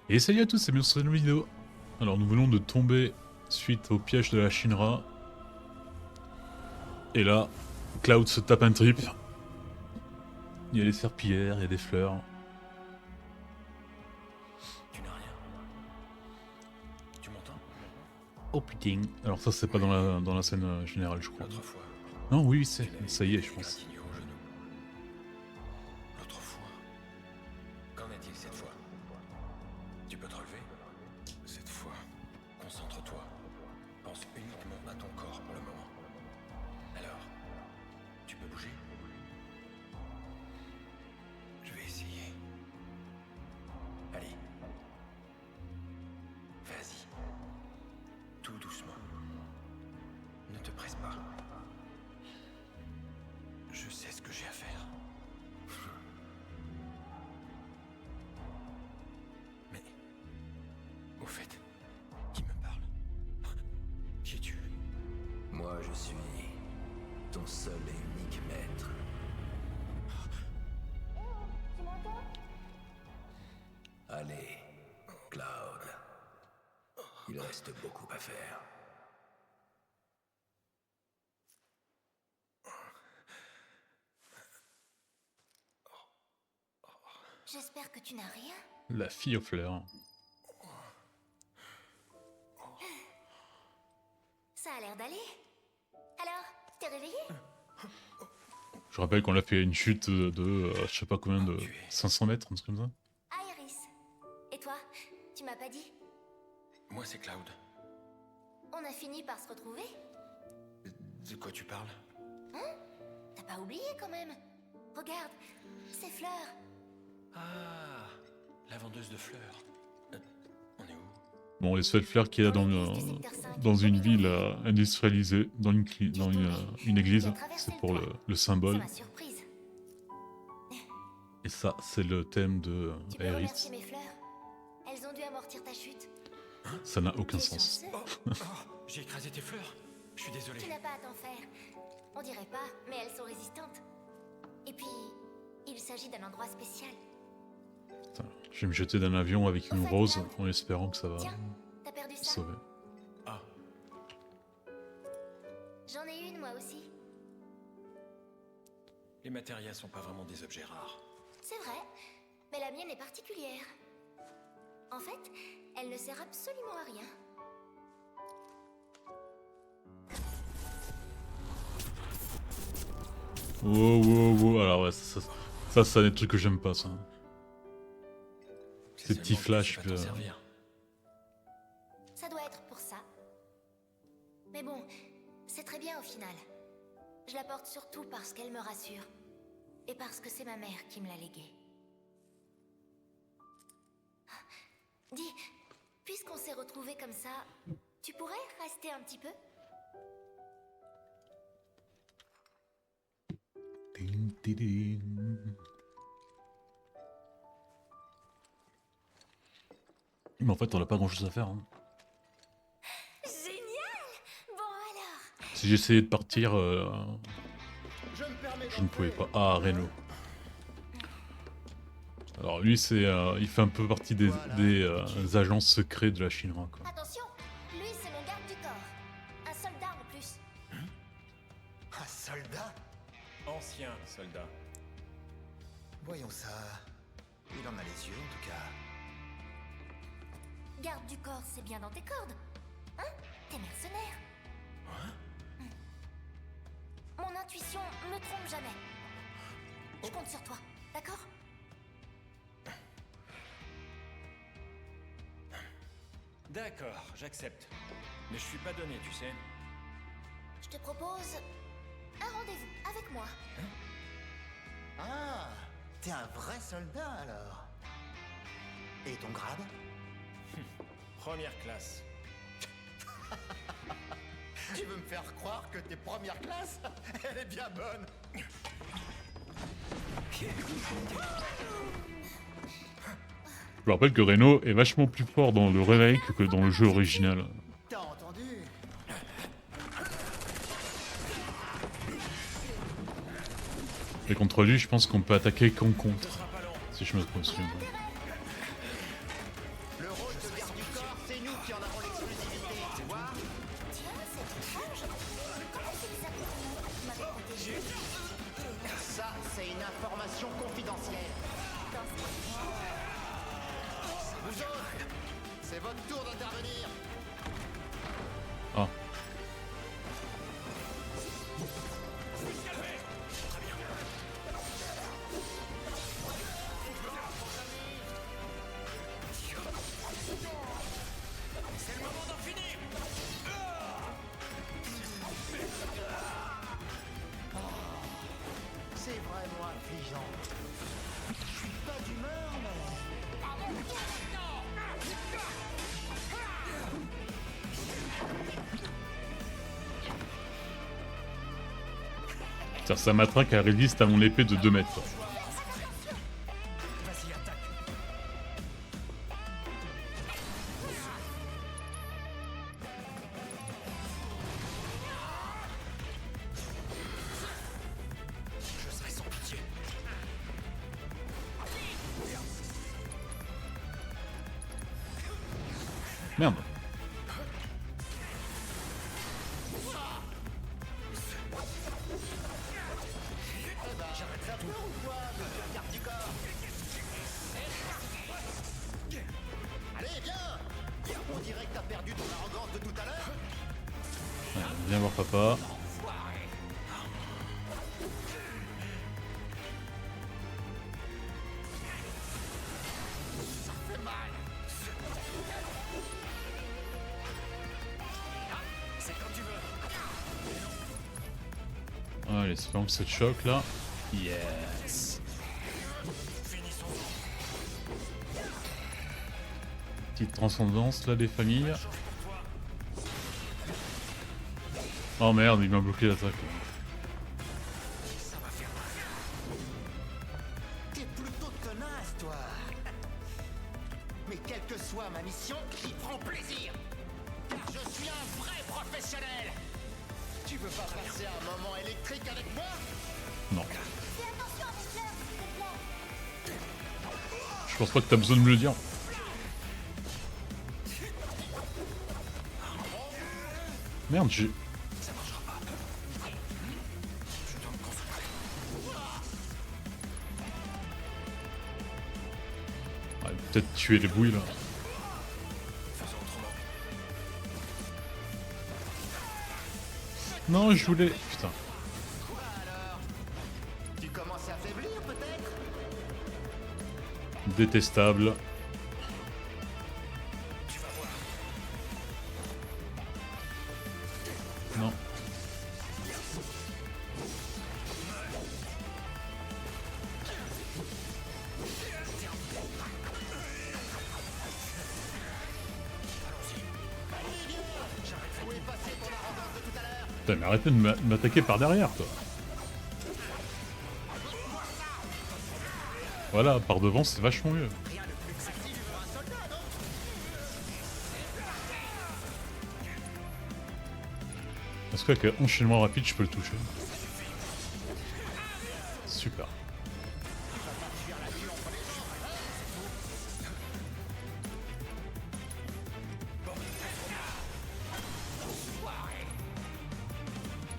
Et salut à tous, c'est bien sur une vidéo. Alors nous venons de tomber suite au piège de la Shinra. Et là, Cloud se tape un trip. Il y a des serpillères, il y a des fleurs. Tu n'as rien. Tu m'entends? Oh putain. Alors ça c'est pas dans la scène générale je crois. L'autre fois, Non oui tu n'avais ça y est pas je pense. égratigné au genou. L'autre fois. Qu'en est-il cette fois? Tu peux te relever? Cette fois, concentre-toi. Pense uniquement à ton corps pour le moment. Alors, tu peux bouger? Je vais essayer. Allez. Vas-y. Tout doucement. Ne te presse pas. Je sais ce que j'ai à faire. Mais, au fait, qui me parle? Qui es-tu? Moi, je suis ton seul et unique maître. Allez, Cloud. Il reste beaucoup à faire. J'espère que tu n'as rien. La fille aux fleurs. Ça a l'air d'aller. Alors, tu t'es réveillé? Je rappelle qu'on a fait une chute de je sais pas combien de 500 mètres, un truc comme ça. Ah, Iris. Et toi, tu m'as pas dit? Moi, c'est Cloud. On a fini par se retrouver? De quoi tu parles? T'as pas oublié quand même? Regarde, ces fleurs. Ah, la vendeuse de fleurs. On est où? Bon les seules fleurs qu'il y a dans une ville industrialisée, dans une église, c'est pour le Ça symbole. m'a surprise. Et ça c'est le thème de Tu peux Aerith. remercier mes fleurs. Elles ont dû amortir ta chute. Ça n'a aucun Tu es sens. chanceux. Oh, j'ai écrasé tes fleurs. Je suis désolé. Tu n'as pas à t'en faire. On dirait pas, mais elles sont résistantes. Et puis, il s'agit d'un endroit spécial. Putain, je vais me jeter d'un avion avec une rose en espérant que ça va Tiens, t'as perdu ça? sauver. Ah, J'en ai une moi aussi. les matérias sont pas vraiment des objets rares. C'est vrai, mais la mienne est particulière. En fait, elle ne sert absolument à rien. Wow. Alors ouais, ça c'est des trucs que j'aime pas ça. Ces petits seulement que tu flashs. sais pas t'en servir. Ça doit être pour ça. Mais bon, c'est très bien au final. Je la porte surtout parce qu'elle me rassure. Et parce que c'est ma mère qui me l'a léguée. Dis, puisqu'on s'est retrouvés comme ça, tu pourrais rester un petit peu? Din, din, din. Mais en fait on a pas grand chose à faire. Hein. Génial! Bon alors, Si j'essayais de partir, je ne pouvais pas. Ah Reno. Alors lui c'est, il fait un peu partie des agents secrets de la Shinra quoi. attention, lui c'est mon garde du corps. Un soldat en plus. Un soldat? Ancien soldat. Voyons ça. Il en a les yeux en tout cas. Garde du corps, c'est bien dans tes cordes. Hein? T'es mercenaire. Mon intuition me trompe jamais. Je compte sur toi, d'accord? D'accord, j'accepte. Mais je suis pas donné, tu sais. Je te propose un rendez-vous avec moi. Ah, t'es un vrai soldat alors. Et ton grade? Première classe. Tu veux me faire croire que t'es première classe? Elle est bien bonne. Je me rappelle que Reno est vachement plus fort dans le remake que dans le jeu original. T'as entendu? Et contre lui, je pense qu'on peut attaquer qu'en contre. Ce sera pas long. Si je me souviens bien. Le C'est-à-dire sa matraque elle résiste à mon épée de 2 mètres. Vas-y, attaque. Je serai sans pitié. Merde. Allez, viens. On dirait que t'as perdu ton arrogance de tout à l'heure. Ouais, viens voir papa. C'est quand tu veux. Allez, espérons que ça te choque là. Yes. Finissons. Petite transcendance là des familles. Oh merde, il m'a bloqué l'attaque. Ça va faire mal. T'es plutôt tenace, toi. Mais quelle que soit ma mission, j'y prends plaisir. Car je suis un vrai professionnel. Tu veux pas passer un moment électrique avec moi? Non. Fais attention à mon fleur, s'il te plaît. Je pense pas que t'as besoin de me le dire. Merde, j'ai... Ça marchera pas. Je dois me concentrer. Ouais, peut-être tuer les bouilles là. Faisons autrement. Non, je voulais... Putain. Quoi alors? Tu commences à faiblir peut-être? Détestable. Tu vas voir. Non. Où est passé ton arrogance de tout à l'heure? Putain, mais arrêtez de m'attaquer par derrière, toi. Voilà, par devant, c'est vachement mieux. Est-ce qu'avec un enchaînement rapide, je peux le toucher? Super.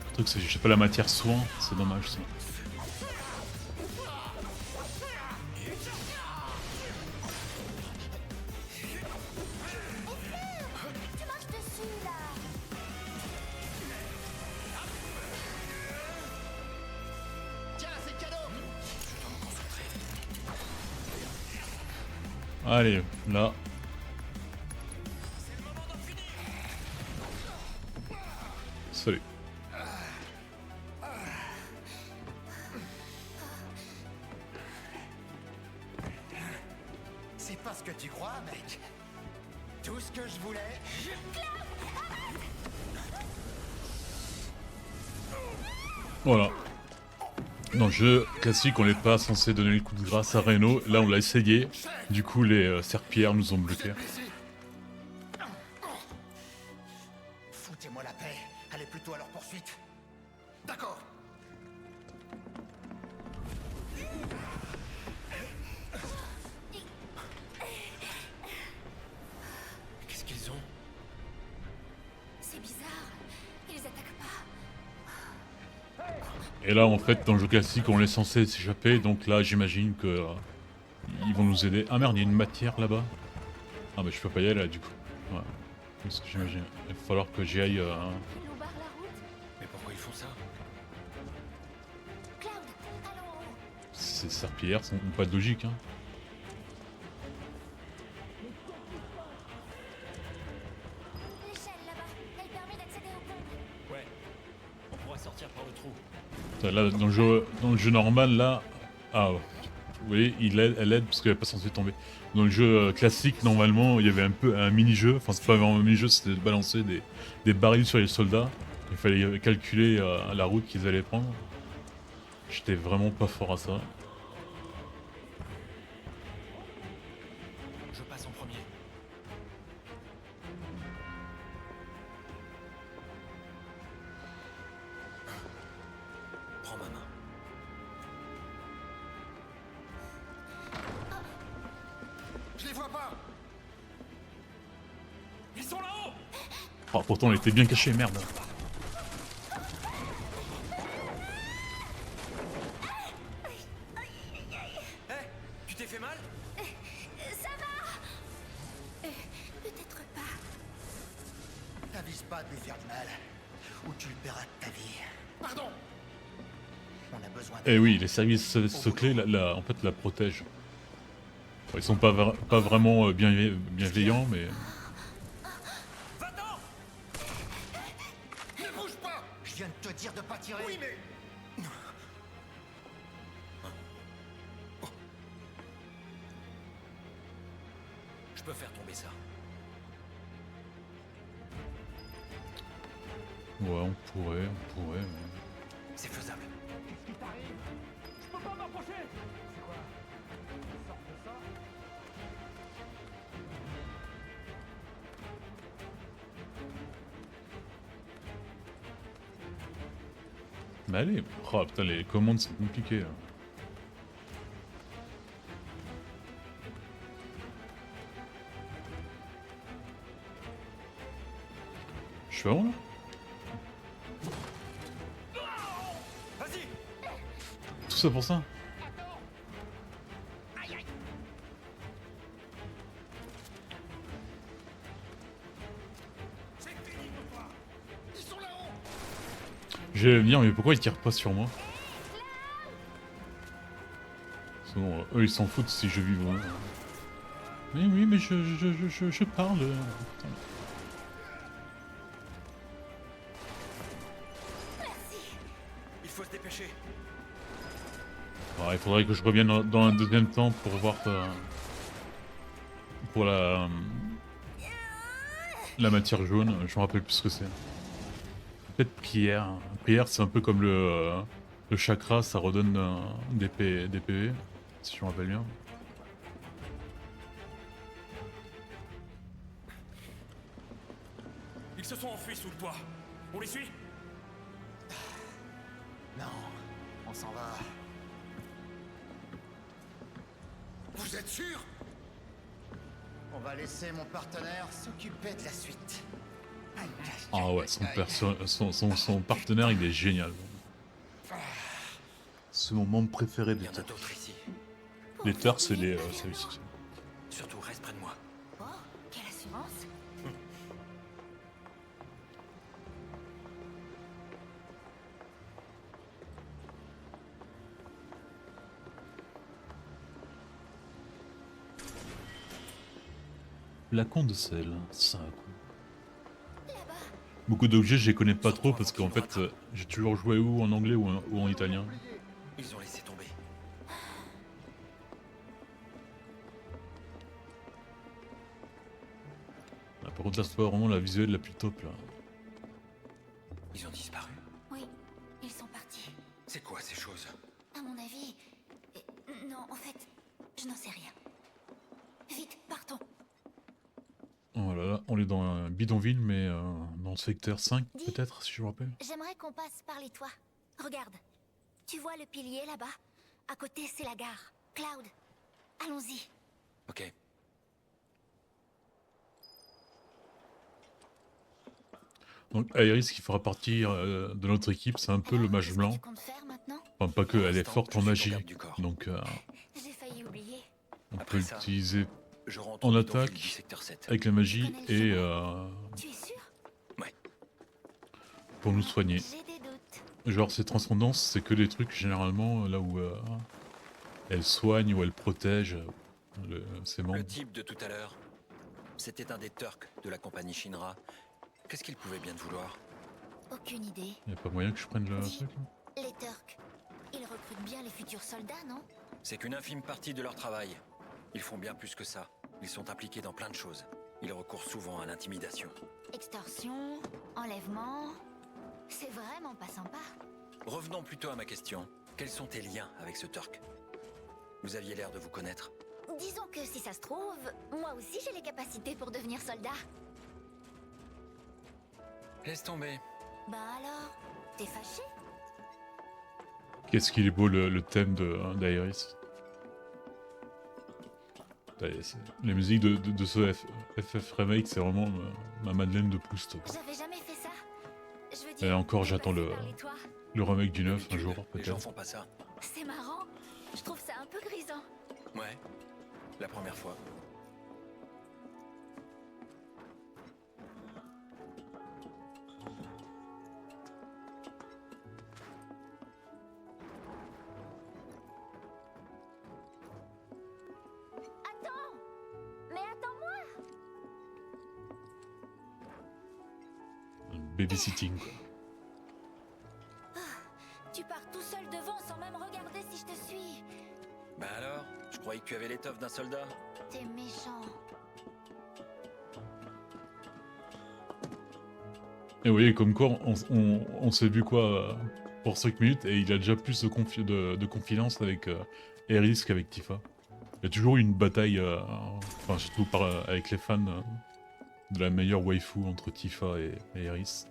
Le truc, c'est que j'ai pas la matière soin, c'est dommage ça. Tu marches dessus, là. Tiens, c'est cadeau. Allez, là. Salut. C'est pas ce que tu crois, mec. Tout ce que je voulais. Voilà. Dans le jeu classique, on n'est pas censé donner le coup de grâce à Reno. Là, on l'a essayé. Du coup, les serpillères nous ont bloqués. Foutez-moi la paix. Allez plutôt à leur poursuite. D'accord. Qu'est-ce qu'ils ont? C'est bizarre. Ils attaquent pas. Et là, en fait, dans le jeu classique, on est censé s'échapper. Donc là, j'imagine que ils vont nous aider. Ah merde, il y a une matière là-bas. Ah bah je peux pas y aller là, du coup. Ouais. C'est ce que j'imagine. Il va falloir que j'y aille. Ils nous barrent la route. Mais pourquoi ils font ça? Cloud, allons en haut. Ces serpillères n'ont pas de logique, hein. L'échelle là-bas, elle permet d'accéder au pont. Ouais. On pourra sortir par le trou. Putain, là, dans le jeu normal, là... Ah, vous voyez, elle aide parce qu'elle n'est pas censée tomber. Dans le jeu classique, normalement, il y avait un peu un mini-jeu. Enfin, c'est pas vraiment un mini-jeu, c'était de balancer des barils sur les soldats. Il fallait calculer la route qu'ils allaient prendre. J'étais vraiment pas fort à ça. Je passe en premier. Prends ma main. Je les vois pas. Ils sont là-haut. Oh, pourtant on était bien caché, merde. Hé, tu t'es fait mal? Ça va Peut-être pas. T'avises pas de lui faire du mal, ou tu le paieras de ta vie. Pardon. On a besoin Eh oui, les services secrets en fait, la protègent. Bon, ils sont pas vraiment bienveillants, mais... Va-t'en. Ne bouge pas. Je viens de te dire de pas tirer. Oui, mais... Je peux faire tomber ça. Ouais, on pourrait, mais... C'est faisable. Mais allez, oh putain, les commandes sont compliquées. Là. Je suis avant là? Vas-y. Tout ça pour ça? C'est fini pour toi. Ils sont là-haut. Je vais me dire, mais pourquoi ils tirent pas sur moi? Sinon, eux ils s'en foutent si je vis loin. Mais oui, mais je parle. Putain. Il faut se dépêcher. Alors, il faudrait que je revienne dans un deuxième temps pour voir pour la matière jaune. Je me rappelle plus ce que c'est. Peut-être prière. Prière, c'est un peu comme le chakra, ça redonne des PV, si je me rappelle bien. Ils se sont enfuis sous le toit. On les suit? Non, on s'en va. Vous êtes sûr? On va laisser mon partenaire s'occuper de la suite. Ah ouais, son partenaire, il est génial. C'est mon membre préféré Il des y en a Turks. d'autres ici. Les Turks, c'est les services secrets. Surtout, reste près de moi. Oh, quelle assurance. Flacon de sel, ça. Là-bas. Beaucoup d'objets, je les connais pas trop parce qu'en fait, j'ai toujours joué ou en anglais ou en italien. Ils ont laissé tomber. Ah, par contre, là, c'est pas vraiment la visuelle la plus top là. Ils ont disparu. Oui, ils sont partis. C'est quoi ces choses? À mon avis... Non, en fait, je n'en sais rien. Vite, partons. Oh là là, on est dans un bidonville, mais dans le secteur 5 peut-être, si je me rappelle. J'aimerais qu'on passe par les toits. Regarde. Tu vois le pilier là-bas? À côté, c'est la gare. Cloud. Allons-y. Ok. Donc Iris qui fera partie de notre équipe, c'est un peu le mage Qu'est-ce que blanc. tu comptes faire maintenant? Enfin, pas que, elle est l'instant, forte je en suis magie. ton garde du corps. Donc J'ai failli oublier. on peut Après ça, l'utiliser Je rentre en au bidonville attaque, du secteur 7. avec la magie Tu connais le et Tu es sûr? Ouais. pour nous soigner. J'ai des doutes. Genre ses transcendances, c'est que des trucs généralement là où elle soigne ou elle protège ses membres. Le type de tout à l'heure, c'était un des Turcs de la compagnie Shinra. Qu'est-ce qu'il pouvait bien te vouloir? Aucune idée. Y a pas moyen que je prenne le Dis, truc là? les Turcs, ils recrutent bien les futurs soldats, non? C'est qu'une infime partie de leur travail. Ils font bien plus que ça. Ils sont impliqués dans plein de choses. Ils recourent souvent à l'intimidation. Extorsion, enlèvement... C'est vraiment pas sympa. Revenons plutôt à ma question. Quels sont tes liens avec ce Turc? Vous aviez l'air de vous connaître. Disons que si ça se trouve, moi aussi j'ai les capacités pour devenir soldat. Laisse tomber. Bah alors, t'es fâché? Qu'est-ce qu'il est beau le thème d'Aeris. Les musiques de ce FF Remake, c'est vraiment ma Madeleine de Proust. J'avais jamais fait ça. Je veux Et dire, encore, j'attends passer par les toits. le remake du 9 un jour, Les gens peut-être. font pas ça. C'est marrant. Je trouve ça un peu grisant. Ouais. La première fois. Attends! Mais attends-moi! Babysitting, quoi. Tu pars tout seul devant sans même regarder si je te suis. Bah alors, je croyais que tu avais l'étoffe d'un soldat. T'es méchant. Et vous voyez, comme quoi, on s'est vu quoi pour 5 minutes et il a déjà plus de confidence avec Aeris qu'avec Tifa. Il y a toujours eu une bataille, enfin surtout avec les fans, de la meilleure waifu entre Tifa et Aeris.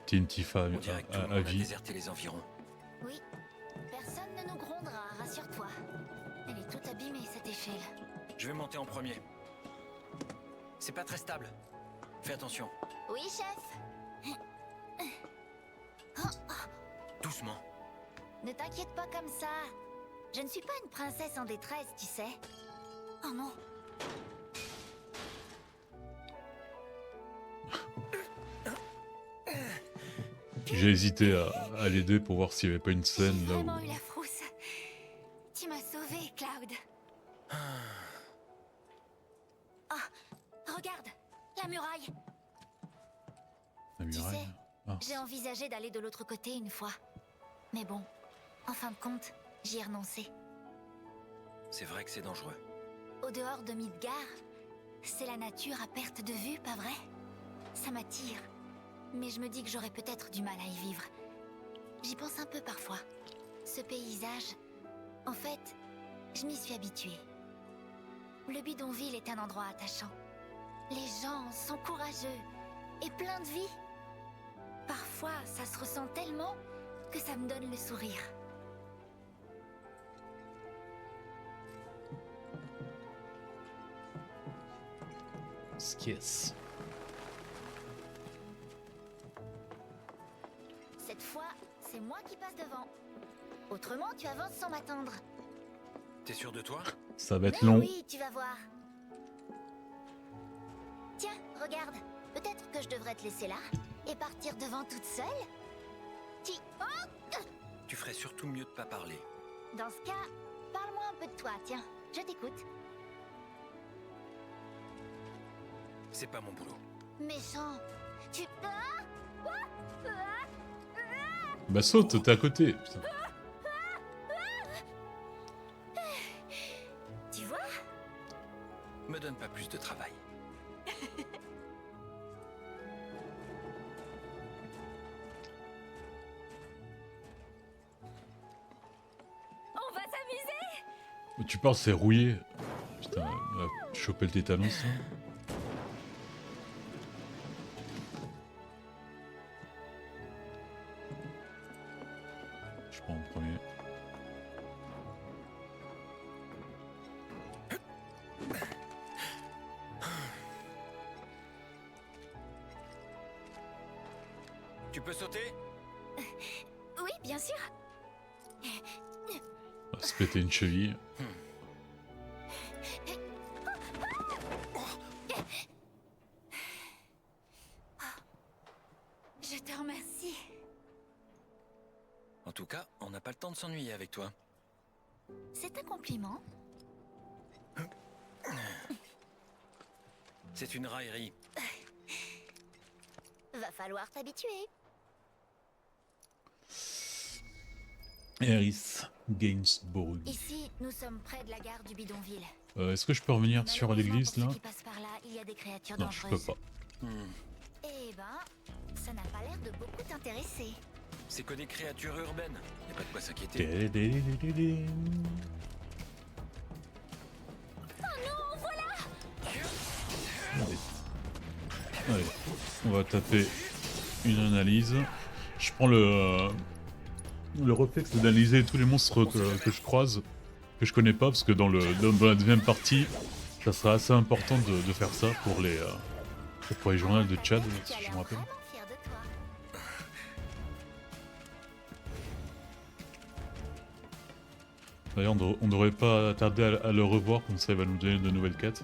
Team Tifa On dirait que tout le à monde a vie. déserté les environs. Oui. Personne ne nous grondera, rassure-toi. Elle est toute abîmée, cette échelle. Je vais monter en premier. C'est pas très stable. Fais attention. Oui, chef. Doucement. Ne t'inquiète pas comme ça. Je ne suis pas une princesse en détresse, tu sais. Oh non. J'ai hésité à l'aider pour voir s'il n'y avait pas une J'ai scène là vraiment où... eu la frousse. Tu m'as sauvé, Cloud. Oh, regarde, la muraille. La Tu muraille. sais, Ah. j'ai envisagé d'aller de l'autre côté une fois. Mais bon, en fin de compte, j'y ai renoncé. C'est vrai que c'est dangereux. Au dehors de Midgar, c'est la nature à perte de vue, pas vrai? Ça m'attire. Mais je me dis que j'aurais peut-être du mal à y vivre. J'y pense un peu parfois. Ce paysage, en fait, je m'y suis habituée. Le bidonville est un endroit attachant. Les gens sont courageux et pleins de vie. Parfois, ça se ressent tellement que ça me donne le sourire. Skies. Cette fois, c'est moi qui passe devant. Autrement, tu avances sans m'attendre. T'es sûr de toi? Ça va être Mais long. oui, tu vas voir. Tiens, regarde. Peut-être que je devrais te laisser là et partir devant toute seule. Oh, Tu ferais surtout mieux de pas parler. dans ce cas, parle-moi un peu de toi, tiens. Je t'écoute. C'est pas mon boulot. Méchant. Tu... Ah Quoi Bah saute, t'es à côté. Putain. Tu vois? Me donne pas plus de travail. On va s'amuser. Tu parles, c'est rouillé. Putain, choper le tétanos. Hein. Je prends en premier. Tu peux sauter? Oui, bien sûr. On va se péter une cheville. Je te remercie. En tout cas, on n'a pas le temps de s'ennuyer avec toi. C'est un compliment. C'est une raillerie. Va falloir t'habituer. Eris Gainsborough. Ici, nous sommes près de la gare du bidonville. Est-ce que je peux revenir sur Malheureusement, l'église pour là? ceux qui passent par là, il y a des créatures Non, je peux dangereuses. pas. Hmm. Eh ben, ça n'a pas l'air de beaucoup t'intéresser. C'est que des créatures urbaines. Y a pas de quoi s'inquiéter. Dé-dé-dé-dé-dé. Allez, on va taper une analyse. Je prends le réflexe d'analyser tous les monstres que je croise, que je connais pas, parce que dans la deuxième partie, ça sera assez important de faire ça pour les journaux de Chad, Tu si as je l'air me rappelle. vraiment fier de toi. D'ailleurs, on devrait pas tarder à le revoir, comme ça il va nous donner de nouvelles quêtes.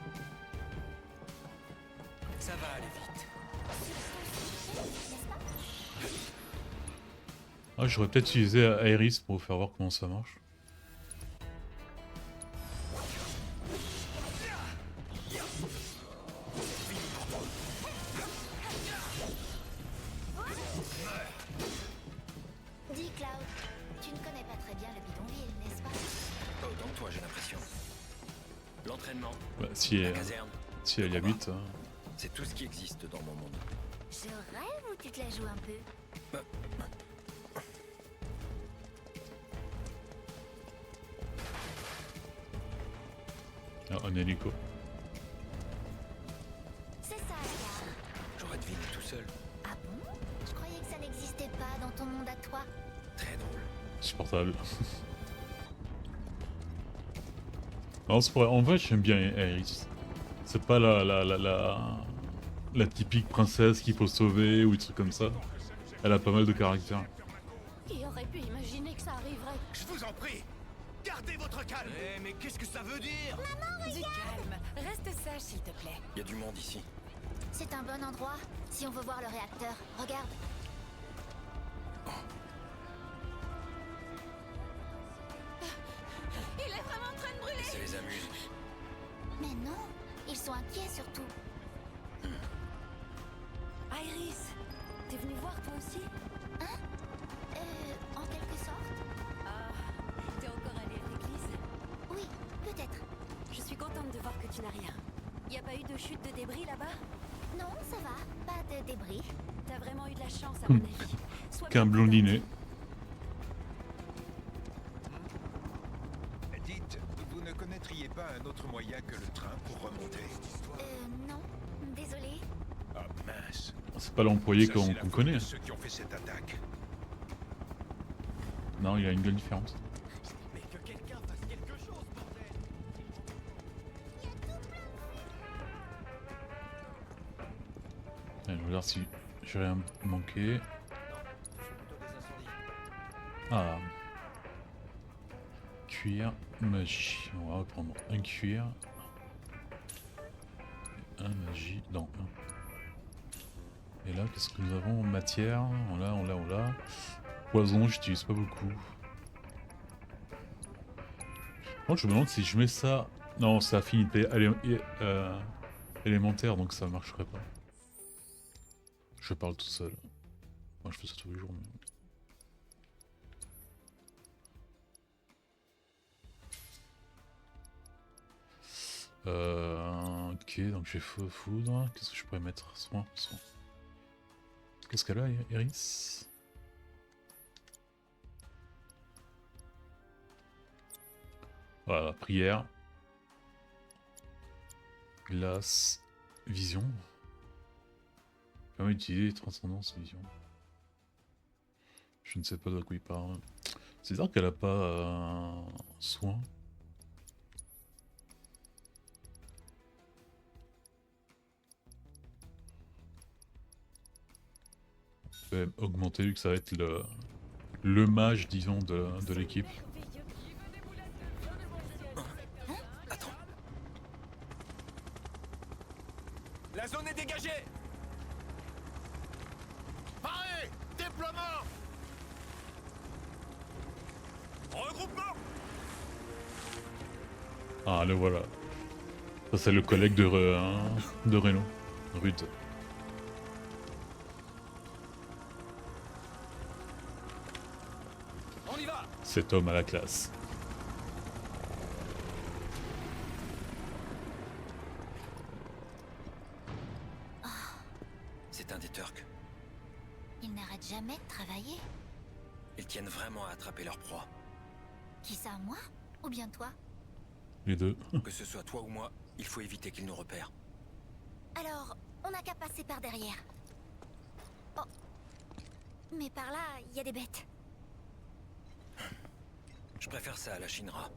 Ça va aller vite. N'est-ce pas? Ah, j'aurais peut-être utilisé Aeris pour vous faire voir comment ça marche. Dis Cloud, tu ne connais pas très bien le bidonville, n'est-ce pas? Pas autant que toi, j'ai l'impression. L'entraînement, Bah, si la elle, caserne, si elle y habite. Hein. c'est tout ce qui existe dans mon monde. Je rêve ou tu te la joues un peu? Ah, un hélico. C'est ça la gare. J'aurais deviné tout seul. Ah bon? Je croyais que ça n'existait pas dans ton monde à toi. Très drôle. Supportable. Non, c'est pas... En vrai, j'aime bien Aeris. C'est pas la typique princesse qu'il faut sauver ou des trucs comme ça. Elle a pas mal de caractère. Qui aurait pu imaginer que ça arriverait? Je vous en prie, gardez votre calme. Mais qu'est-ce que ça veut dire? Du calme. Reste sage, s'il te plaît. Y a du monde ici. C'est un bon endroit si on veut voir le réacteur. Regarde. Il est vraiment en train de brûler. Ça les amuse. Mais non, ils sont inquiets surtout. Iris, t'es venu voir toi aussi? En quelque sorte. Ah, t'es encore allé à l'église? Oui, peut-être. Je suis contente de voir que tu n'as rien. Y a pas eu de chute de débris là-bas? Non, ça va. Pas de débris. T'as vraiment eu de la chance à mon avis. Sois Qu'un bien blondinet. Dites, vous ne connaîtriez pas un autre moyen que le train pour remonter? Non. Désolé. Ah mince. C'est pas l'employé Ça, qu'on c'est la qu'on faute connaît. de Hein. ceux qui ont fait cette attaque. Non, il a une gueule différente. Mais que quelqu'un fasse quelque chose, bordel. Allez, je vais voir si j'ai rien manqué. Ah. Cuir, magie. On va prendre un cuir. Un magie. Non, un. Et là, qu'est-ce que nous avons? Matière. On l'a. Poison, j'utilise pas beaucoup. Moi, je me demande si je mets ça. Non, c'est affinité élémentaire, donc ça marcherait pas. Je parle tout seul. Moi, je fais ça tous les jours. Mais... ok, donc j'ai feu foudre. Qu'est-ce que je pourrais mettre? Soin. Qu'est-ce qu'elle a, Iris? Voilà, prière. Glace. Vision. Permet d'utiliser transcendance, vision. Je ne sais pas de quoi il parle. C'est bizarre qu'elle a pas soin. Augmenter vu que ça va être le mage disons de l'équipe. Attends, La zone est dégagée. Paré. Déploiement. Regroupement. Ah le voilà. Ça c'est le collègue de Reno. Rude. On y va. Cet homme à la classe. c'est un des Turcs. Il n'arrête jamais de travailler. Ils tiennent vraiment à attraper leur proie. Qui ça, moi? Ou bien toi? Les deux. Que ce soit toi ou moi, il faut éviter qu'ils nous repèrent. Alors, on n'a qu'à passer par derrière. Oh. Mais par là, il y a des bêtes. Je préfère ça à la Shinra.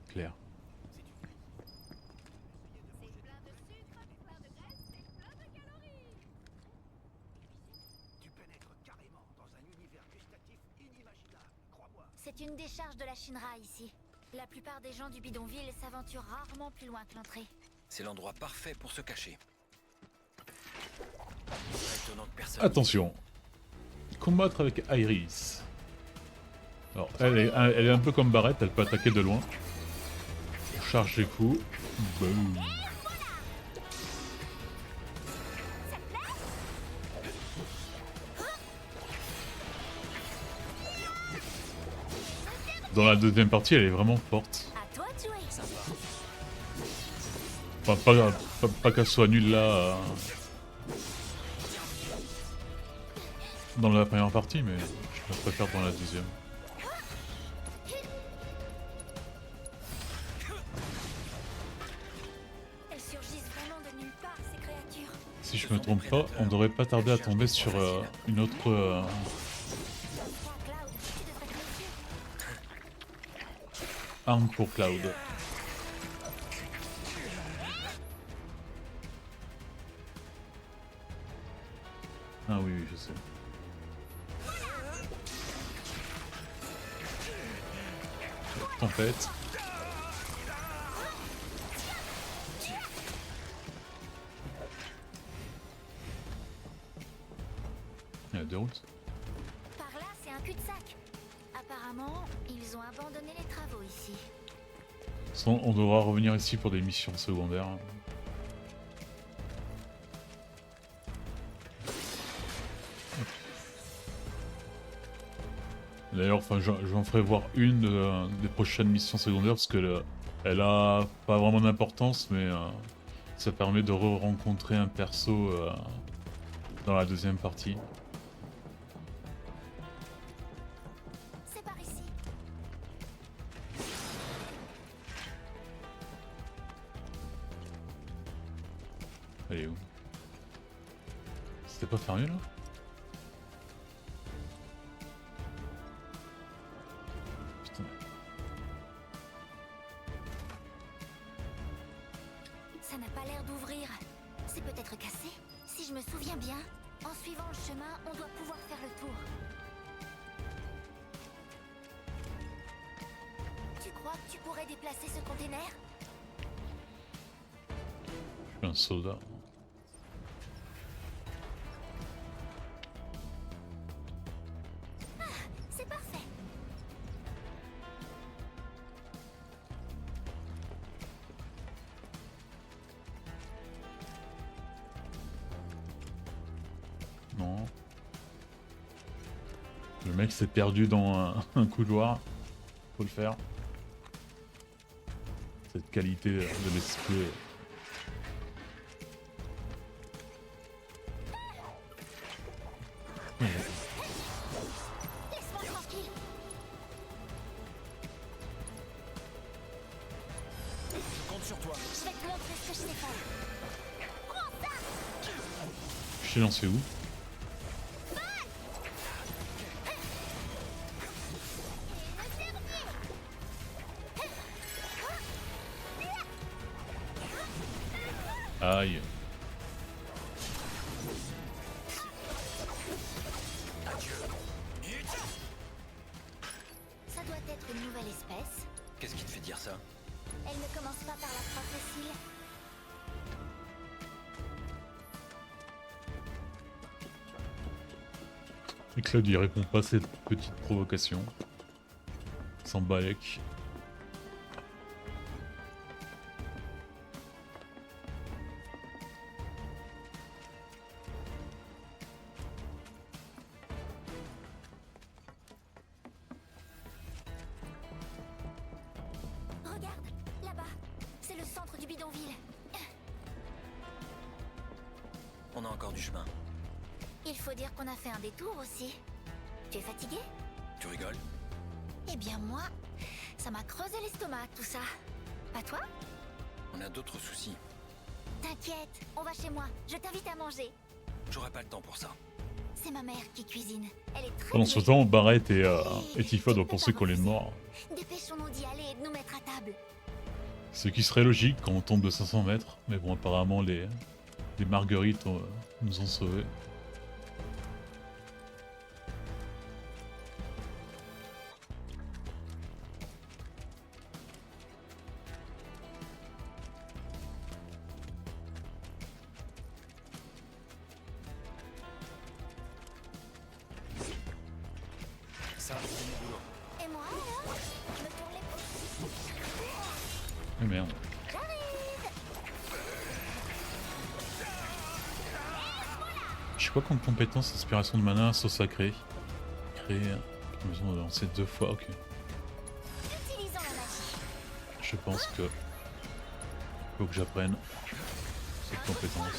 Claire. Tu pénètres carrément dans un univers gustatif inimaginable, crois-moi. C'est une décharge de la Shinra ici. La plupart des gens du bidonville s'aventurent rarement plus loin que l'entrée. C'est l'endroit parfait pour se cacher. Étonnant que personne... Attention. Combattre avec Iris. Alors, elle est un peu comme Barrett, elle peut attaquer de loin. On charge les coups. Boum. Dans la deuxième partie, elle est vraiment forte. À toi de jouer. Enfin, pas qu'elle soit nulle là. Dans la première partie, mais je la préfère dans la deuxième. Elles surgissent vraiment de nulle part, ces créatures. Si je me trompe pas, on devrait pas tarder à tomber sur une autre Toi, Cloud, tu devrais te méfier. arme pour Cloud. Ah oui, oui, je sais. Tempête. Il y a deux routes. Par là, c'est un cul-de-sac. Apparemment, ils ont abandonné les travaux ici. On devra revenir ici pour des missions secondaires. D'ailleurs, enfin, j'en ferai voir une des prochaines missions secondaires parce que elle a pas vraiment d'importance, mais ça permet de re-rencontrer un perso dans la deuxième partie. C'est par ici. Elle est où? C'était pas fermé là? Putain. Ça n'a pas l'air d'ouvrir. C'est peut-être cassé. Si je me souviens bien, en suivant le chemin, on doit pouvoir faire le tour. Tu crois que tu pourrais déplacer ce container? Je suis un soldat. C'est parfait. Non. Le mec s'est perdu dans un couloir. Faut le faire. Cette qualité de l'esprit. Laisse-moi tranquille. Compte sur toi. Je vais te montrer ce que je sais faire. Prends ça. Je sais lancé où? Aïe. Ça doit être une nouvelle espèce. Qu'est-ce qui te fait dire ça? Elle ne commence pas par la croix fossile. Et Claude il répond pas à cette petite provocation. Sans balèque. Regarde, là-bas. C'est le centre du bidonville. On a encore du chemin. Il faut dire qu'on a fait un détour aussi. Tu es fatigué? Tu rigoles? Eh bien moi, ça m'a creusé l'estomac tout ça. Pas toi? On a d'autres soucis. T'inquiète, on va chez moi. Je t'invite à manger. J'aurai pas le temps pour ça. C'est ma mère qui cuisine. Elle est très Pendant ce douée. temps, Barrett et Et Tifa tu doivent peux penser pas qu'on est refuser. mort. Dépêchons-nous d'y aller et de nous mettre à table. Ce qui serait logique quand on tombe de 500 mètres. Mais bon, apparemment, les marguerites nous ont sauvés. Ça, c'est mon boulot. Et moi alors? Je me tourne les pouces. Mais merde. Je sais quoi comme compétence inspiration de mana, saut sacré. Créer. J'ai besoin de lancer 2 fois, ok. Utilisons la magie. Je pense que. Faut que j'apprenne cette compétence.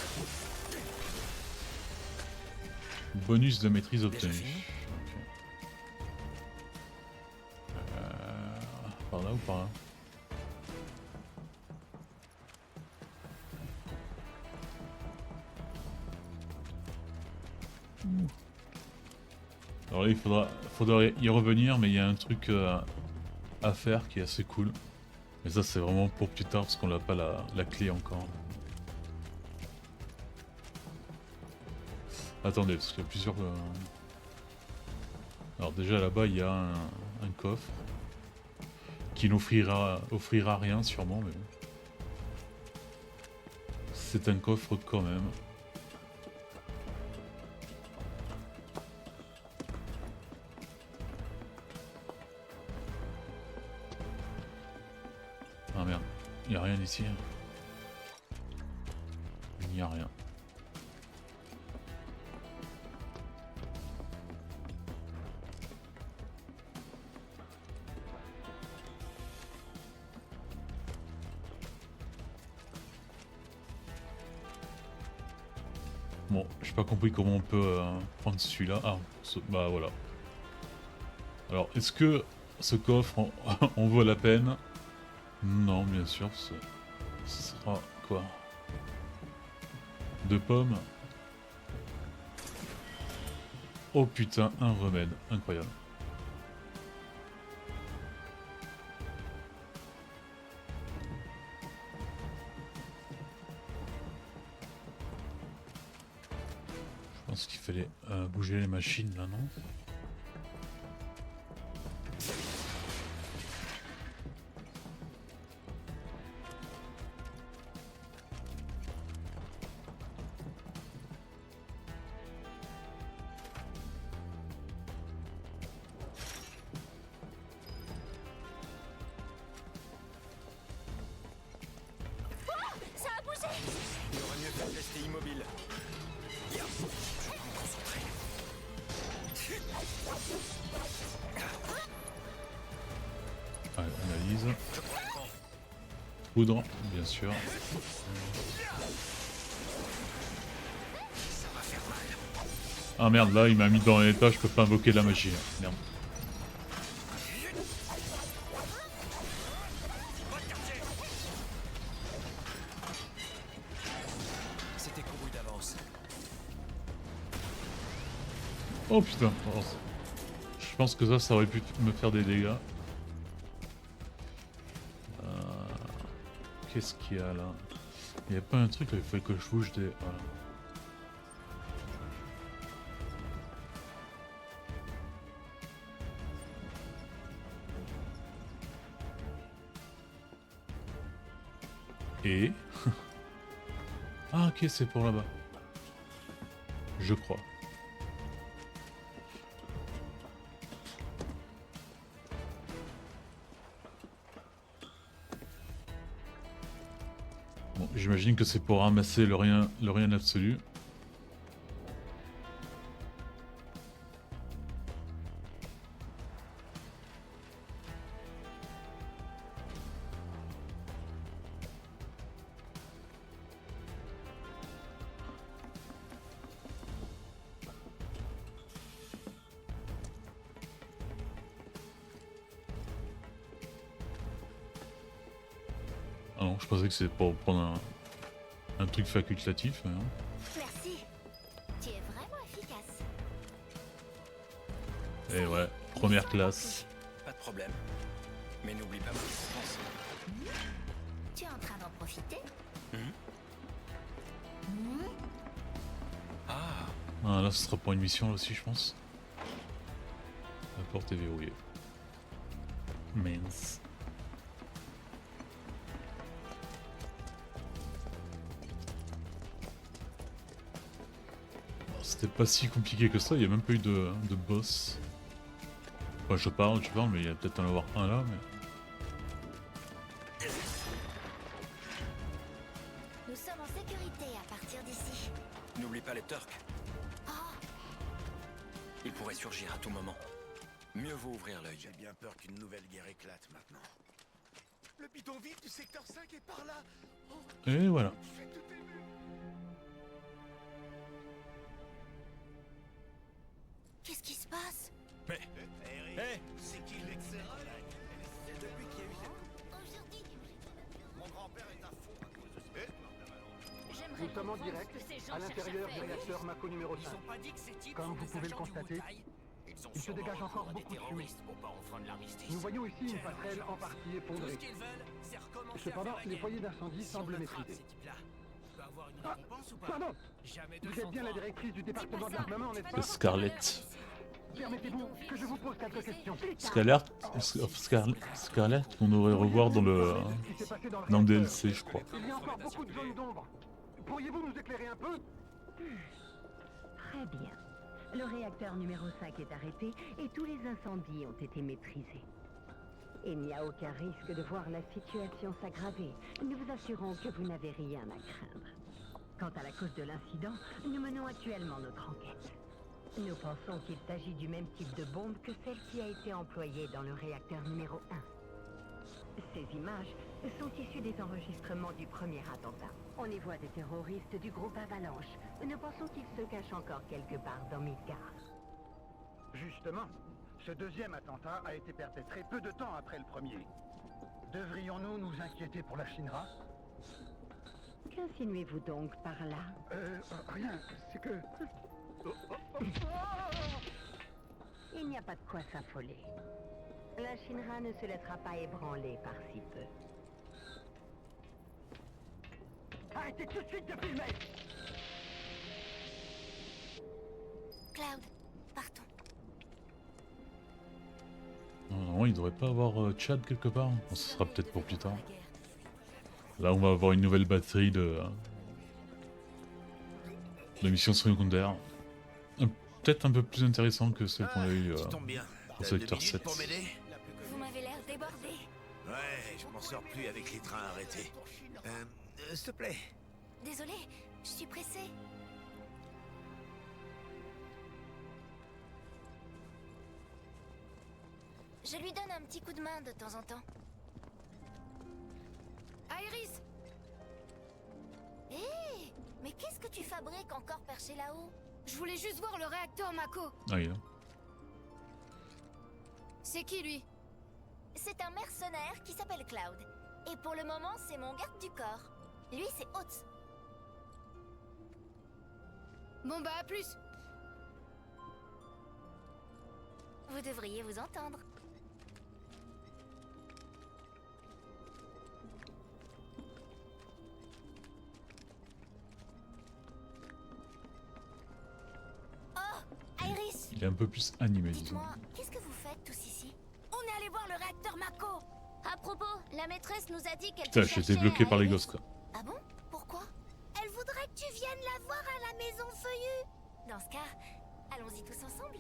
Bonus de maîtrise obtenu. fini Ok. Par là ou par là? Alors là, il faudra y revenir, mais il y a un truc à faire qui est assez cool. Mais ça, c'est vraiment pour plus tard, parce qu'on n'a pas la clé encore. Attendez, parce qu'il y a plusieurs... Alors déjà là-bas, il y a un coffre qui n'offrira rien sûrement, mais bon. C'est un coffre quand même. Ah merde, il n'y a rien ici. Il n'y a rien. Bon, j'ai pas compris comment on peut prendre celui-là. Ah, bah voilà. Alors, est-ce que ce coffre en vaut la peine? Non, bien sûr, ce sera quoi? 2 pommes. Oh putain, un remède, incroyable. Je pense qu'il fallait bouger les machines là, non? Ça a bougé. Il aurait mieux fait de rester immobile. Je vais me concentrer. Ouais, analyse. Je prends le camp. Poudre, bien sûr. Ça va faire mal. Ah merde, là il m'a mis dans l'état, je peux pas invoquer la magie. Merde. C'était couru d'avance. Oh putain. Oh, je pense que ça aurait pu me faire des dégâts. Qu'est-ce qu'il y a là? Il n'y a pas un truc là, il fallait que je bouge des... Voilà. Et... ah ok, c'est pour là-bas. Je crois. Bon, j'imagine que c'est pour ramasser le rien absolu. Non, je pensais que c'était pour prendre un truc facultatif. Mais non. Merci. Tu es vraiment efficace. Et ouais, première classe. Pas de problème. Mais n'oublie pas ma récompense. Tu es en train d'en profiter? Ah, Ah, là, ce sera pour une mission là aussi, je pense. La porte est verrouillée. Mince. Alors, c'était pas si compliqué que ça, il n'y a même pas eu de boss. Enfin, je parle, mais il y a peut-être en avoir un là, mais... Nous sommes en sécurité à partir d'ici. n'oublie pas les Turcs. Ils pourraient surgir à tout moment. Mieux vaut ouvrir l'œil. J'ai bien peur qu'une nouvelle guerre éclate maintenant. Le bidonville du secteur 5 est par là. Oh, Et voilà. je suis tout ému. Qu'est-ce qui se passe? Hey, c'est qui l'excellent? C'est depuis qu'il y a eu cette... Aujourd'hui, Mon grand-père est à fond à cause de ce... j'aimerais Nous sommes en comprendre direct ce que ces gens à l'intérieur cherchent à du faire. réacteur Mako numéro 5. Comme vous pouvez le constater, il se dégage encore beaucoup de fumée. Nous voyons ici une passerelle en partie effondrée. Cependant, les foyers d'incendie semblent maîtrisés. Ah, pardon! Vous êtes bien la directrice du département de l'armement, n'est-ce pas? Scarlett. Permettez-vous que je vous pose quelques questions. Scarlett, qu'on devrait revoir dans le DLC, je crois. Il y a encore beaucoup de zones d'ombre. Pourriez-vous nous éclairer un peu? Très bien. Le réacteur numéro 5 est arrêté et tous les incendies ont été maîtrisés. Il n'y a aucun risque de voir la situation s'aggraver. Nous vous assurons que vous n'avez rien à craindre. Quant à la cause de l'incident, nous menons actuellement notre enquête. Nous pensons qu'il s'agit du même type de bombe que celle qui a été employée dans le réacteur numéro 1. Ces images sont issues des enregistrements du premier attentat. On y voit des terroristes du groupe Avalanche. Nous pensons qu'ils se cachent encore quelque part dans Midgard. Justement, ce deuxième attentat a été perpétré peu de temps après le premier. Devrions-nous nous inquiéter pour la Shinra? Qu'insinuez-vous donc par là? Rien, c'est que... Il n'y a pas de quoi s'affoler. La Shinra ne se laissera pas ébranler par si peu. Arrêtez tout de suite de filmer! Cloud, partons. Non, il devrait pas avoir Chad quelque part. Bon, ce sera peut-être pour plus tard. Là, on va avoir une nouvelle batterie de missions secondaires. Peut-être un peu plus intéressante que celle qu'on a eue au secteur 7. Vous m'avez l'air débordé. Ouais, je m'en sors plus avec les trains arrêtés. S'il te plaît. Désolée, je suis pressée. Je lui donne un petit coup de main de temps en temps. Iris! Hé! Mais qu'est-ce que tu fabriques encore perché là-haut? Je voulais juste voir le réacteur Mako. Ah, il est là. C'est qui lui? C'est un mercenaire qui s'appelle Cloud. Et pour le moment, c'est mon garde du corps. Lui, c'est Oats. Bon bah à plus. Vous devriez vous entendre. Oh, Iris! Il est un peu plus animé, disons. Dites-moi, qu'est-ce que vous faites tous ici? On est allé voir le réacteur Mako. À propos, la maîtresse nous a dit qu'elle Putain, te j'étais cherchait bloqué à par les Iris. gosses, quoi. Ah bon? Pourquoi? Elle voudrait que tu viennes la voir à la maison feuillue. Dans ce cas, allons-y tous ensemble.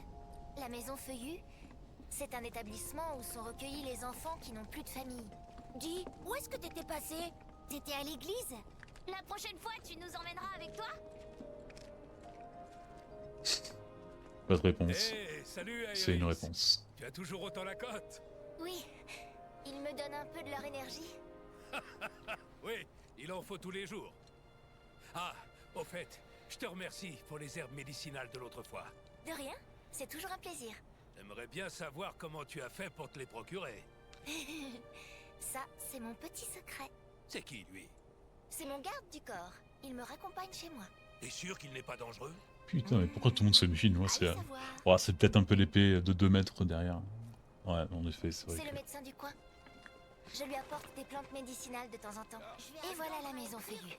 La maison feuillue, c'est un établissement où sont recueillis les enfants qui n'ont plus de famille. Dis, où est-ce que t'étais passé? T'étais à l'église? La prochaine fois, tu nous emmèneras avec toi? Pas de réponse. Hey, salut Iris. C'est une réponse. Tu as toujours autant la cote? Oui, ils me donnent un peu de leur énergie. Oui, il en faut tous les jours. Ah, au fait, je te remercie pour les herbes médicinales de l'autre fois. De rien, c'est toujours un plaisir. J'aimerais bien savoir comment tu as fait pour te les procurer. Ça, c'est mon petit secret. C'est qui, lui? C'est mon garde du corps. Il me raccompagne chez moi. T'es sûr qu'il n'est pas dangereux? Putain, mais pourquoi tout le monde se méfie de moi? Allez savoir. Oh, c'est peut-être un peu l'épée de 2 mètres derrière. Ouais, en effet, c'est vrai C'est que... le médecin du coin. Je lui apporte des plantes médicinales de temps en temps. Et voilà la maison feuillue.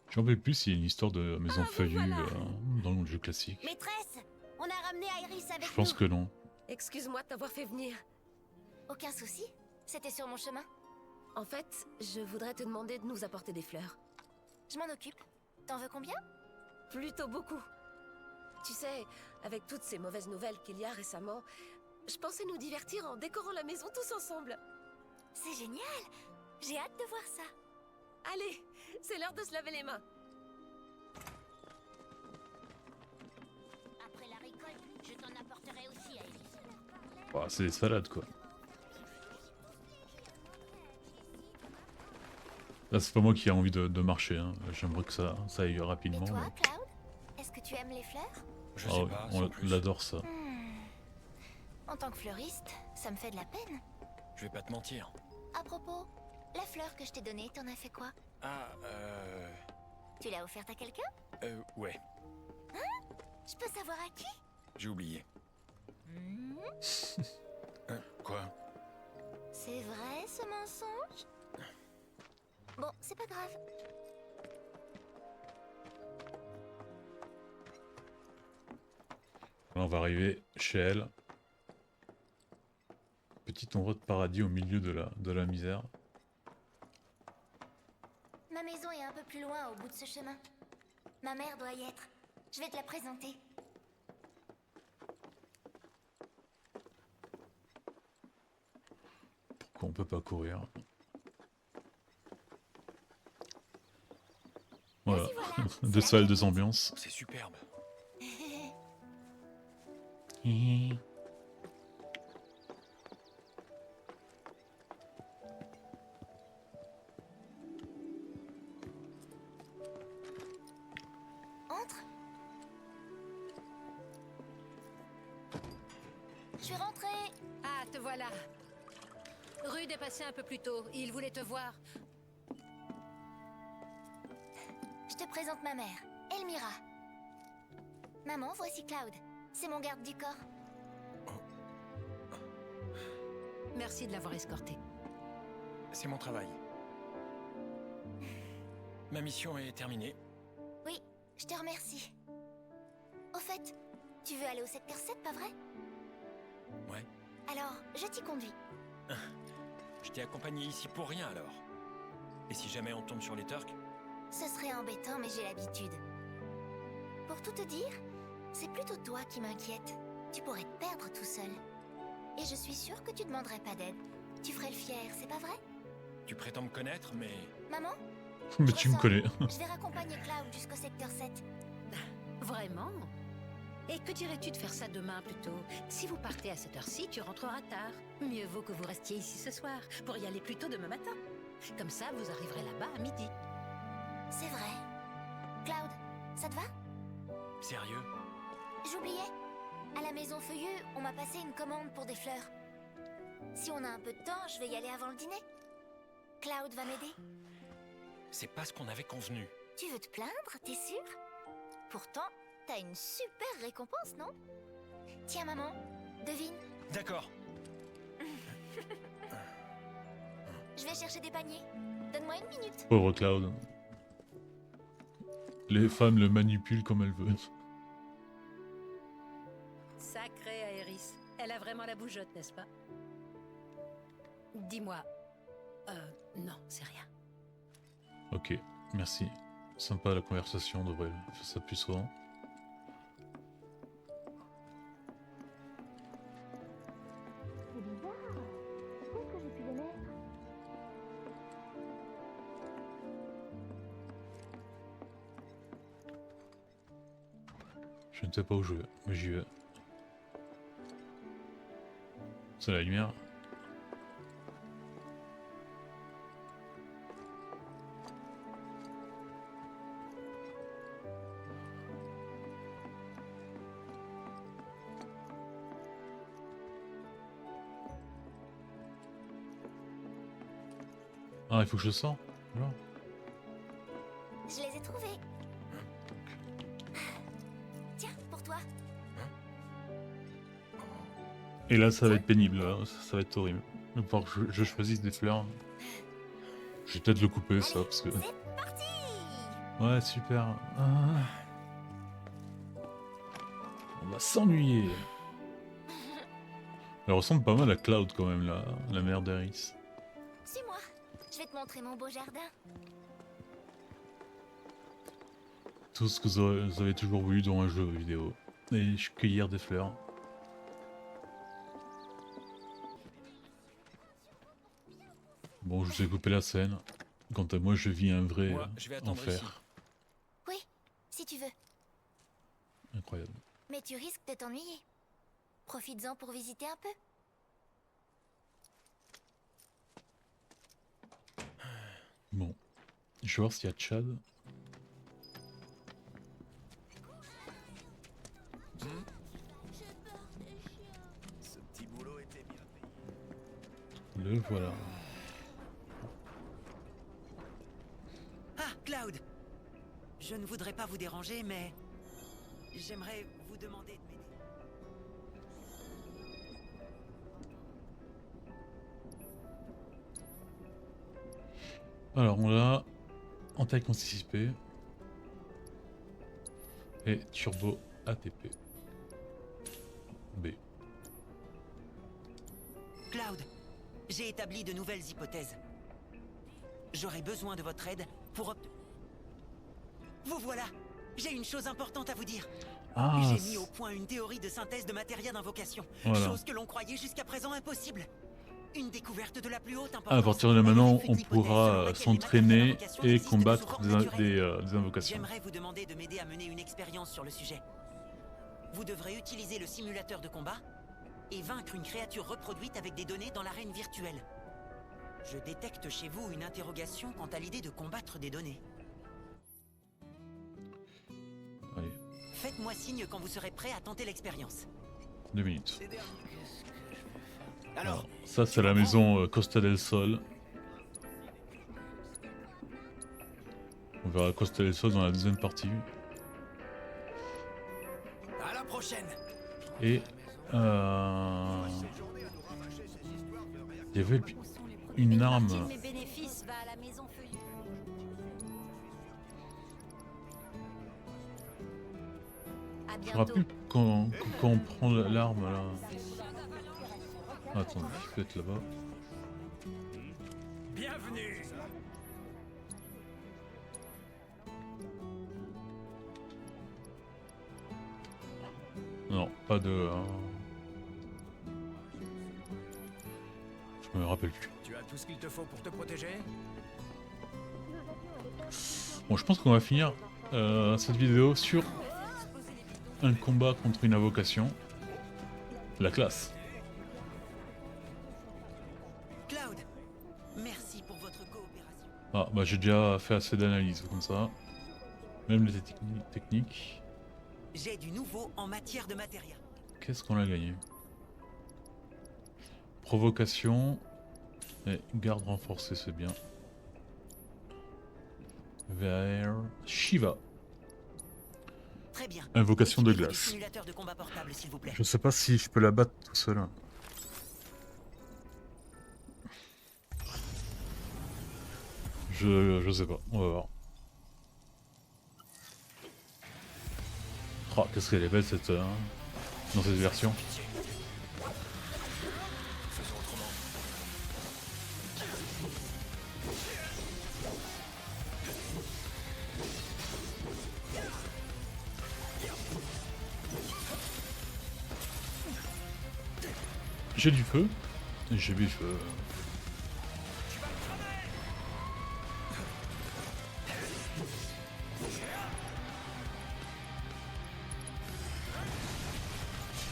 J'en veux plus s'il y a une histoire de maison feuillue dans le jeu classique. Maîtresse, on a ramené Iris avec nous. Je pense que non. Excuse-moi de t'avoir fait venir. Aucun souci. C'était sur mon chemin. En fait, je voudrais te demander de nous apporter des fleurs. Je m'en occupe. T'en veux combien? Plutôt beaucoup. Tu sais, avec toutes ces mauvaises nouvelles qu'il y a récemment, je pensais nous divertir en décorant la maison tous ensemble. C'est génial. J'ai hâte de voir ça. Allez, c'est l'heure de se laver les mains. Après la récolte, je t'en apporterai aussi, Iris. Bah, c'est des salades, quoi. Là, c'est pas moi qui ai envie de marcher, hein. J'aimerais que ça aille rapidement. Et toi, mais- Cloud? Est-ce que tu aimes les fleurs? Je Ah sais ouais, pas, on sans plus. l'adore ça. En tant que fleuriste, ça me fait de la peine. Je vais pas te mentir. À propos, la fleur que je t'ai donnée, t'en as fait quoi? Ah, Tu l'as offerte à quelqu'un? ouais, Je peux savoir à qui? j'ai oublié. Quoi? C'est vrai, ce mensonge? Bon, c'est pas grave. Là, on va arriver chez elle. Petit endroit de paradis au milieu de la misère. Ma maison est un peu plus loin, au bout de ce chemin. Ma mère doit y être. Je vais te la présenter. Pourquoi on peut pas courir? Voilà, Vas-y, voilà. deux C'est salles, la deux cabine. ambiances. C'est superbe. Entre. Je suis rentrée. Ah, te voilà. Rude est passé un peu plus tôt. Il voulait te voir. Je te présente ma mère, Elmira. Maman, voici Cloud. C'est mon garde du corps. Merci de l'avoir escorté. C'est mon travail. Ma mission est terminée. Oui, je te remercie. Au fait, tu veux aller au secteur 7, pas vrai? Ouais. Alors, je t'y conduis. Je t'ai accompagné ici pour rien alors. Et si jamais on tombe sur les Turks? Ce serait embêtant, mais j'ai l'habitude. Pour tout te dire, c'est plutôt toi qui m'inquiète. Tu pourrais te perdre tout seul. Et je suis sûre que tu demanderais pas d'aide. Tu ferais le fier, c'est pas vrai? Tu prétends me connaître, mais... Maman? Mais tu me connais. Je vais raccompagner Cloud jusqu'au secteur 7. Vraiment? Et que dirais-tu de faire ça demain plutôt? Si vous partez à cette heure-ci, tu rentreras tard. Mieux vaut que vous restiez ici ce soir, pour y aller plus tôt demain matin. Comme ça, vous arriverez là-bas à midi. C'est vrai. Cloud, ça te va? Sérieux? J'oubliais. À la maison feuillue, on m'a passé une commande pour des fleurs. Si on a un peu de temps, je vais y aller avant le dîner. Cloud va m'aider. C'est pas ce qu'on avait convenu. Tu veux te plaindre, t'es sûr? Pourtant, t'as une super récompense, non? Tiens, maman, devine. D'accord. Je vais chercher des paniers. Donne-moi une minute. Pauvre Cloud. Les femmes le manipulent comme elles veulent. Sacrée Aéris. Elle a vraiment la bougeotte, n'est-ce pas? Dis-moi. Non, c'est rien. Ok, merci. Sympa la conversation, on devrait faire ça plus souvent. C'est bizarre. Où est-ce que j'ai pu les mettre? Je ne sais pas où je vais, mais j'y vais. C'est la lumière. Ah, il faut que je sors. Alors. Je les ai trouvés. Tiens, pour toi. Et là, ça va être pénible. Là. Ça va être horrible. Il va falloir que je choisisse des fleurs. Je vais peut-être le couper, ça, parce que... C'est parti. Ouais, super. Ah. On va s'ennuyer. Elle ressemble pas mal à Cloud, quand même, la mère d'Aerys. Suis-moi. Je vais te montrer mon beau jardin. Tout ce que vous avez toujours voulu dans un jeu vidéo. Et cueillir des fleurs. Bon, je vous ai coupé la scène. Quant à moi, je vis un vrai Moi, je vais attendre ici. enfer. Oui, si tu veux. Incroyable. Mais tu risques de t'ennuyer. Profites-en pour visiter un peu. Bon. Je vais voir s'il y a Chad. Ce petit boulot était bien payé. Le voilà. Ah, Cloud! Je ne voudrais pas vous déranger, mais... j'aimerais vous demander de m'aider. Alors, on a entaille anticipée et turbo ATP. B. Cloud, j'ai établi de nouvelles hypothèses. J'aurais besoin de votre aide pour Vous voilà! J'ai une chose importante à vous dire. Ah, j'ai mis au point une théorie de synthèse de matérias d'invocation. Voilà. Chose que l'on croyait jusqu'à présent impossible. Une découverte de la plus haute importance. à partir de maintenant, on pourra s'entraîner et combattre des invocations. J'aimerais vous demander de m'aider à mener une expérience sur le sujet. Vous devrez utiliser le simulateur de combat et vaincre une créature reproduite avec des données dans l'arène virtuelle. Je détecte chez vous une interrogation quant à l'idée de combattre des données. Allez, Faites-moi signe quand vous serez prêt à tenter l'expérience. 2 minutes. Alors, Alors, ça c'est la maison Costa del Sol. On verra Costa del Sol dans la deuxième partie. à la prochaine. Et il y avait une arme. Partie de mes bénéfices va à la maison feuillue. À Je me bientôt. rappelle quand on prend l'arme là. Attends, je vais être là-bas. Bienvenue. Non, pas de. Je me rappelle plus. Tu as tout ce qu'il te faut pour te protéger? Bon, je pense qu'on va finir cette vidéo sur un combat contre une invocation. La classe. Cloud, merci pour votre coopération. Ah, bah j'ai déjà fait assez d'analyses comme ça. Même les techniques. J'ai du nouveau en matière de matériel. Qu'est-ce qu'on a gagné? Provocation. Et garde renforcée, c'est bien. Vers Shiva. Très bien. Invocation de Équipez-vous du glace. simulateur de combat portable, s'il vous plaît. Je sais pas si je peux la battre tout seul. Je sais pas, on va voir. Oh, qu'est-ce qu'elle est belle cette dans cette version. Faisons autrement. J'ai du feu. J'ai du feu.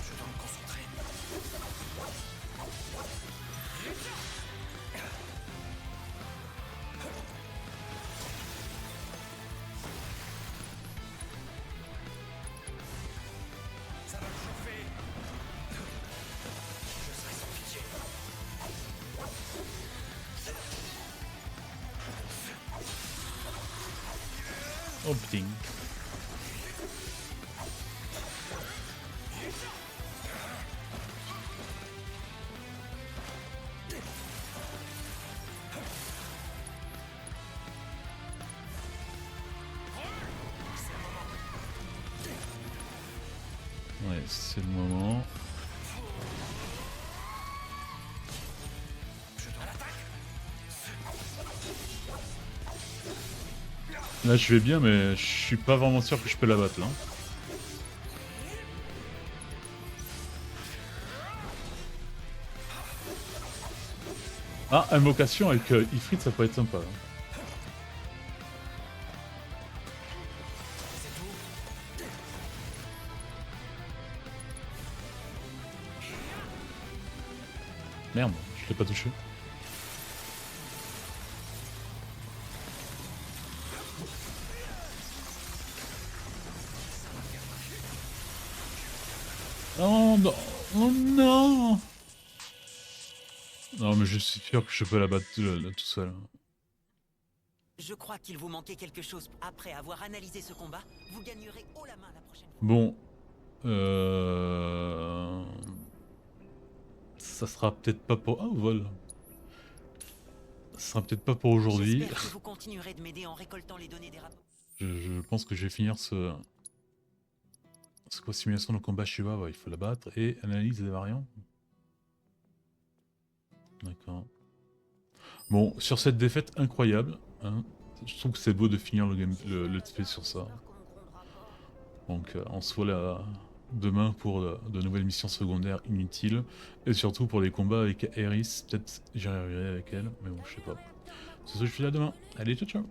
Je dois me concentrer. Ça va me chauffer. Je serai sans pitié. Oh putain. Ouais, c'est le moment. Là je vais bien mais je suis pas vraiment sûr que je peux la battre là. Ah, invocation avec Ifrit ça peut être sympa. Là. Merde, je l'ai pas touché. Oh non, oh non. Non mais je suis sûr que je peux la battre là, tout seul. Je crois qu'il vous manquait quelque chose. Après avoir analysé ce combat, vous gagnerez haut la main la prochaine fois. Bon. Ça sera peut-être pas pour... Ah, vol. Ça sera peut-être pas pour aujourd'hui. J'espère que vous continuerez de m'aider en récoltant les données des rapports. Je pense que je vais finir ce... C'est quoi, simulation de combat Shiva, ouais, il faut la battre. Et analyse des variants. D'accord. Bon, sur cette défaite incroyable, hein, je trouve que c'est beau de finir le let's play sur ça. Donc on se voit là demain pour de nouvelles missions secondaires inutiles. Et surtout pour les combats avec Aerys, peut-être j'y arriverai avec elle, mais bon je sais pas. C'est ce que je fais là demain. Allez, ciao ciao.